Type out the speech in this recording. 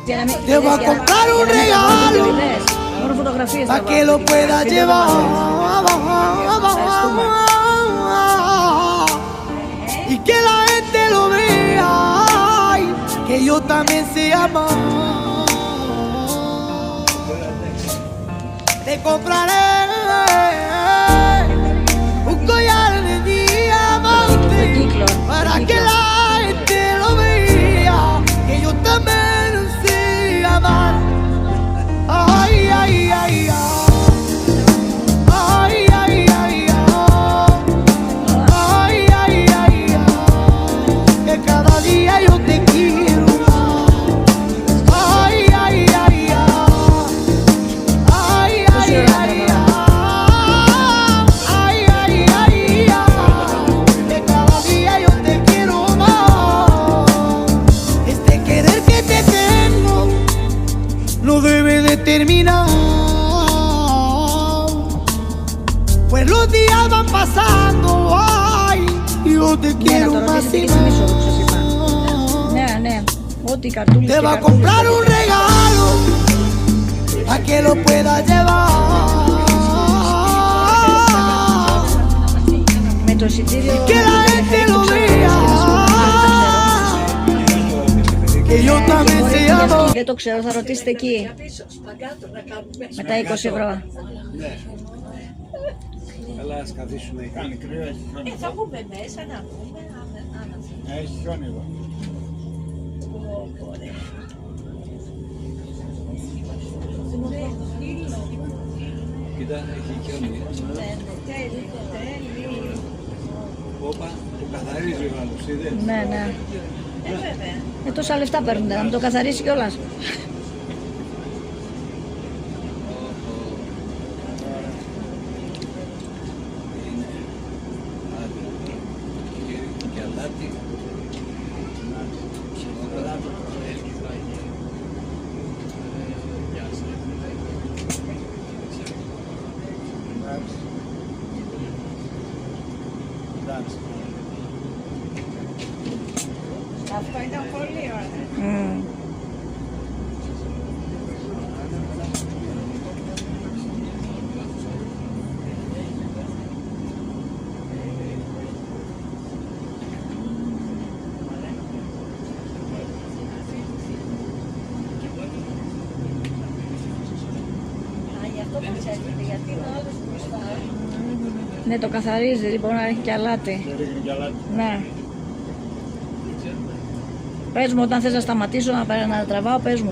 Te voy a comprar un regalo para que lo puedas llevar y que la gente lo vea, que yo también sé amar. Te compraré un collar de diamante para que la gente lo vea, que yo también sé amar. Ay, ay, ay, ay. Ay, ay, ay, ay. Ay, ay, ay, ay. Que cada día yo te quiero. Ay, ay, ay, ay. Ay, ay, ay, ay. Ay, ay, ay, ay. Que cada día yo te quiero más. Este querer que te tengo no debe de terminar, pues los días van pasando, ay, y yo te quiero más y más. Te va a comprar un regalo para que lo puedas llevar y que la gente lo vea, que yo también sé amar. Δεν το ξέρω, θα ρωτήσετε εκεί. Με τα 20 ευρώ. Καλά, ας καθίσουμε. Θα πούμε μέσα να πούμε. Έχει χιόνι εδώ. Κοίτα, έχει χιόνι. Όπα, το καθαρίζει ο άλλος, είδες. Ναι, ναι. Τόσα λεφτά παίρνετε, να μου το καθαρίσει κιόλας. Και αλάτι. Αυτό ήταν πολύ ωραία. Γι' αυτό δεν ξέρετε, γιατί είναι ο άλλος μπροστά. Ναι, το καθαρίζει, λοιπόν, να έχει και αλάτι. Ναι. Πες μου όταν θες να σταματήσω να τραβάω, πες μου.